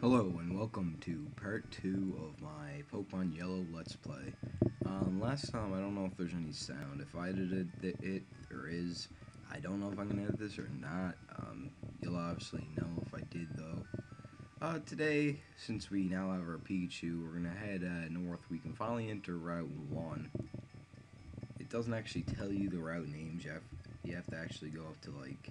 Hello and welcome to part 2 of my Pokemon Yellow Let's Play. Last time, I don't know if there's any sound. If I edited it, there is. I don't know if I'm going to edit this or not. You'll obviously know if I did though. Today, since we now have our Pikachu, we're going to head north. We can finally enter Route 1. It doesn't actually tell you the route names. You have to actually go up to like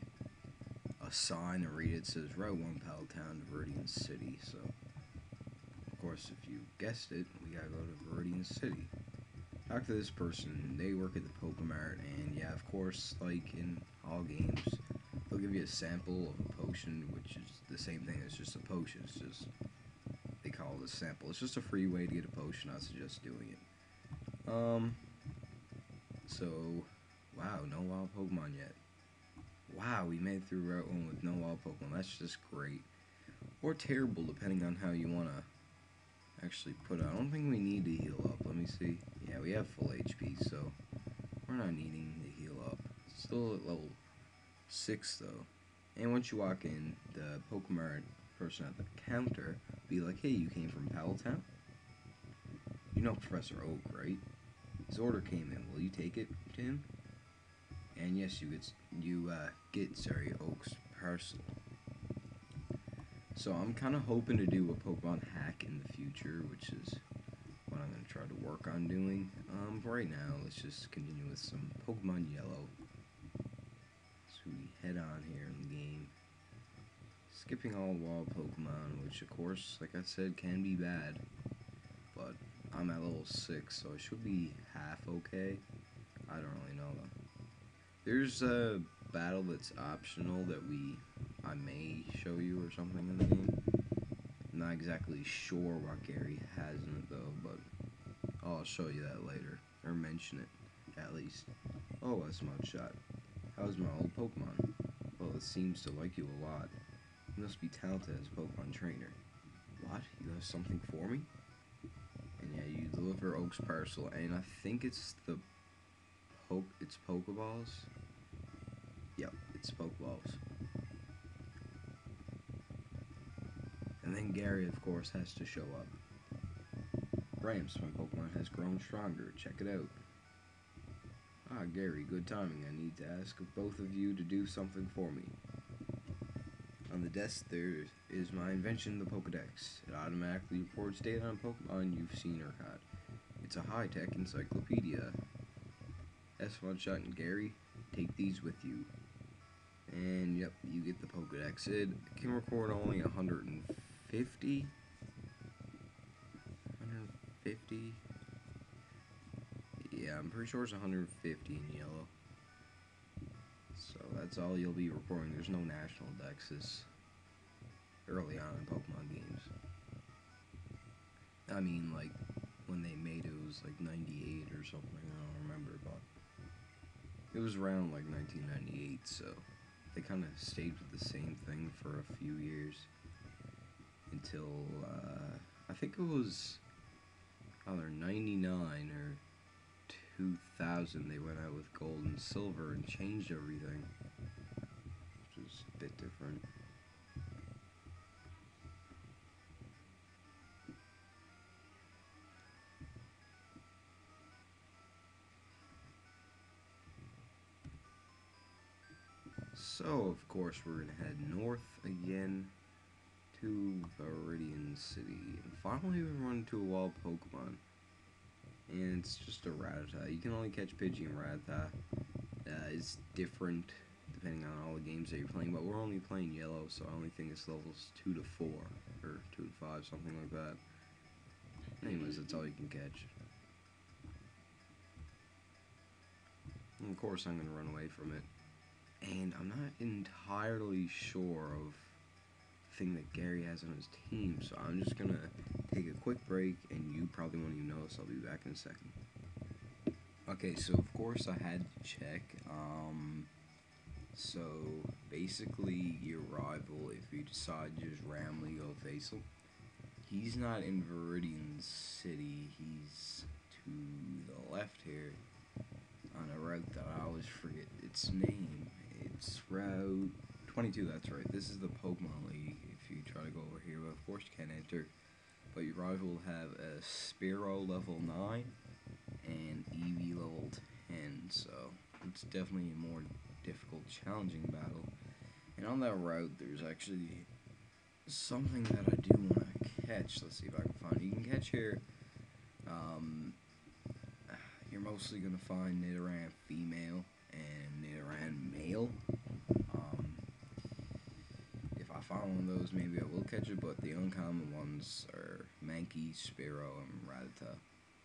a sign and read it. It says Route 1 Pallet to Viridian City. So, of course, if you guessed it, we gotta go to Viridian City. Talk to this person. They work at the Pokemart, and yeah, of course, like in all games, they'll give you a sample of a potion, which is the same thing as just a potion. It's just, they call it a sample. It's just a free way to get a potion. I suggest doing it. So, wow, no wild Pokemon yet. Wow, we made it through Route 1 with no wild Pokemon. That's just great. Or terrible, depending on how you want to actually put it. I don't think we need to heal up. Let me see. Yeah, we have full HP, so we're not needing to heal up. Still at level 6, though. And once you walk in, the Pokemon person at the counter be like, hey, you came from Pallet? You know Professor Oak, right? His order came in. Will you take it to him? And yes, you get Oak's parcel. So I'm kind of hoping to do a Pokemon hack in the future, which is what I'm going to try to work on doing. For right now, let's just continue with some Pokemon Yellow. So we head on here in the game. Skipping all wild Pokemon, which of course, like I said, can be bad. But I'm at level 6, so it should be half okay. I don't really know though. There's a battle that's optional that I may show you or something in the game. I'm not exactly sure what Gary has in it though, but I'll show you that later. Or mention it, at least. Oh, a Smudge Shot. How's my old Pokemon? Well, it seems to like you a lot. You must be talented as a Pokemon trainer. What? You have something for me? And yeah, you deliver Oak's parcel, and I think it's it's Pokeballs. Yep, it's Pokeballs. And then Gary, of course, has to show up. Ramps, my Pokemon has grown stronger. Check it out. Ah, Gary, good timing. I need to ask both of you to do something for me. On the desk, there is my invention, the Pokedex. It automatically reports data on Pokemon you've seen or caught. It's a high-tech encyclopedia. Shot and Gary, take these with you. And yep, you get the Pokedex. It can record only 150. 150. Yeah, I'm pretty sure it's 150 in yellow. So that's all you'll be recording. There's no national dexes early on in Pokemon games. I mean, like, when they made it, it was like 98 or something. I don't remember, but it was around like 1998, so they kind of stayed with the same thing for a few years until I think it was either 99 or 2000 they went out with gold and silver and changed everything, which was a bit different. So, of course, we're going to head north again to Viridian City. And finally, we run into a wild Pokemon. And it's just a Rattata. You can only catch Pidgey and Rattata. It's different depending on all the games that you're playing, but we're only playing yellow, so I only think it's levels 2 to 4, or 2 to 5, something like that. Anyways, that's all you can catch. And of course, I'm going to run away from it. And I'm not entirely sure of the thing that Gary has on his team, so I'm just going to take a quick break, and you probably won't even notice. I'll be back in a second. Okay, so of course I had to check. So basically your rival, if you decide to just randomly go face him, he's not in Viridian City. He's to the left here on a route that I always forget its name. It's Route 22, that's right. This is the Pokemon League if you try to go over here. But of course you can't enter, but your rival will have a Spearow level 9 and Eevee level 10, so it's definitely a more difficult, challenging battle. And on that route, there's actually something that I do want to catch. Let's see if I can find it. You can catch here, you're mostly going to find Nidoran female and Nidoran male. If I find one of those, maybe I will catch it, but the uncommon ones are Mankey, Spearow, and Rattata.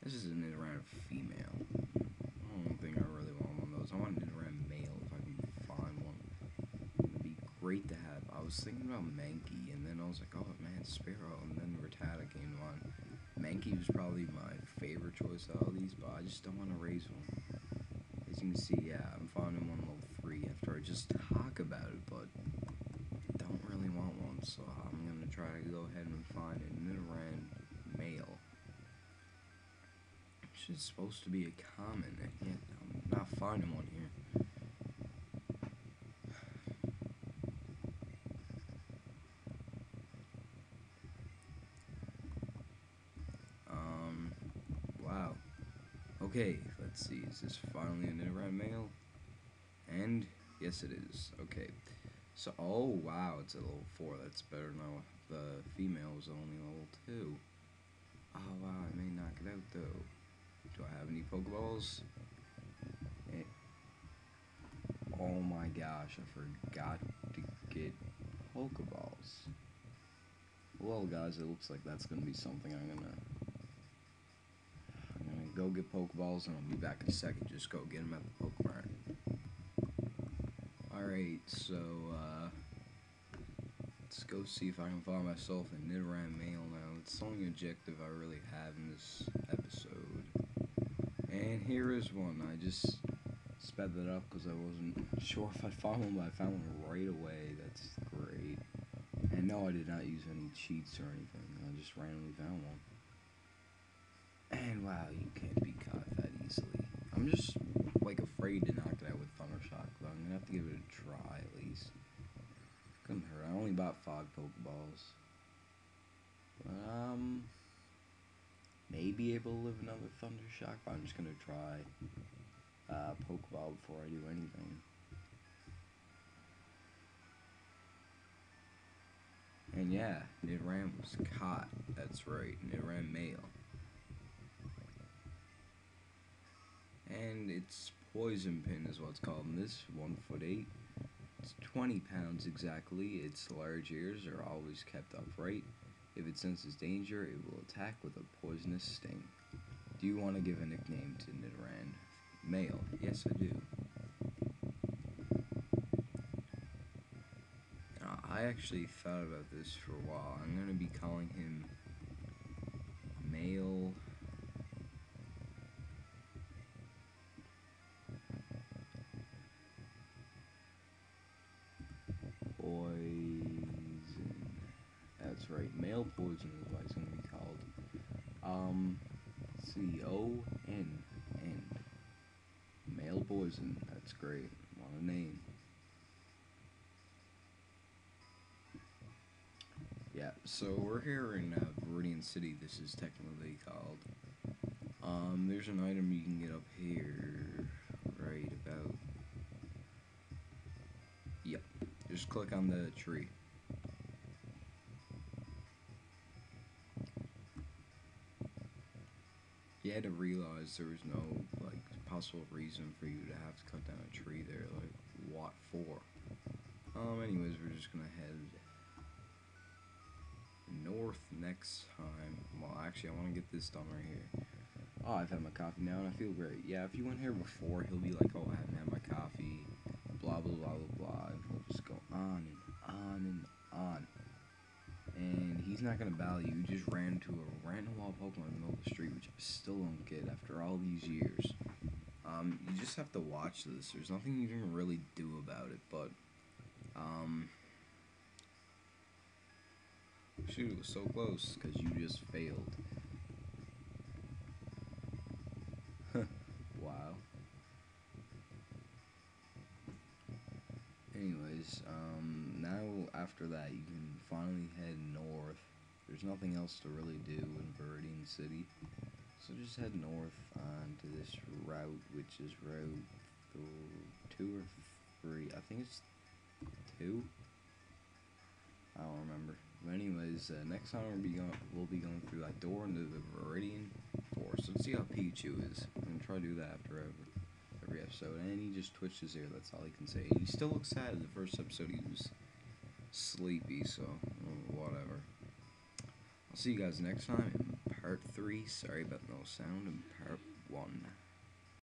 This is a Nidoran female. I don't think I really want one of those. I want a Nidoran male if I can find one. It would be great to have. I was thinking about Mankey, and then I was like, oh man, Spearow, and then Rattata came to mind. Mankey was probably my favorite choice out of these, but I just don't want to raise one. As you can see, yeah, I'm finding one level 3 after I just talk about it, but don't really want one, so I'm going to try to go ahead and find a Nidoran male. Which is supposed to be a common, and yet I'm not finding one here. Wow. Okay, let's see, is this finally a Nidoran male? And, yes it is. Okay. So, oh wow, it's a level 4, that's better now. The female is only level 2. Oh wow, I may knock it out though. Do I have any Pokeballs? Oh my gosh, I forgot to get Pokeballs. Well guys, it looks like that's gonna be something I'm gonna go get Pokeballs, and I'll be back in a second. Just go get them at the Pokemart. Alright, so let's go see if I can find myself a Nidoran male now. It's the only objective I really have in this episode. And here is one. I just sped that up because I wasn't sure if I'd found one, but I found one right away. That's great. And no, I did not use any cheats or anything. I just randomly found one. And wow, you can't be caught that easily. I'm just like afraid to knock it out with Thunder Shock, but I'm gonna have to give it a try at least. Couldn't hurt. I only bought 5 Pokeballs. But may be able to live another Thunder Shock, but I'm just gonna try Pokeball before I do anything. And yeah, Nidoran was caught. That's right, Nidoran male. And it's Poison Pin is what it's called. And this 1'8", it's 20 pounds exactly. Its large ears are always kept upright. If it senses danger, it will attack with a poisonous sting. Do you want to give a nickname to Nidoran male? Yes, I do. I actually thought about this for a while. I'm going to be calling him male poison. That's right, male poison is what it's going to be called. Let's see, O-N, N. Male poison, that's great. What a name. Yeah, so we're here in Viridian City, this is technically called. There's an item you can get up here, right about. Yep, just click on the tree. You had to realize there was no, like, possible reason for you to have to cut down a tree there, like, what for? Anyways, we're just gonna head north next time. Well, actually, I want to get this done right here. Oh, I've had my coffee now, and I feel great. Yeah, if you went here before, he'll be like, oh, I haven't had my coffee, blah, blah, blah, blah, blah, and he'll just go on and on and on. And he's not going to battle you. You just ran into a random wild Pokemon in the middle of the street, which I still don't get after all these years. You just have to watch this. There's nothing you can really do about it, but, shoot, it was so close, because you just failed. Wow. Anyways, now after that, you can finally head north there's nothing else to really do in Viridian City. So just head north onto this route, which is route 2 or 3. I think it's 2. I don't remember. But anyways, next time we'll be going through that door into the Viridian Forest. Let's see how Pichu is. I'm gonna try to do that after every episode. And he just twitched his ear. That's all he can say. He still looks sad. The first episode he was sleepy, so whatever. I'll see you guys next time in part 3. Sorry about no sound in part 1.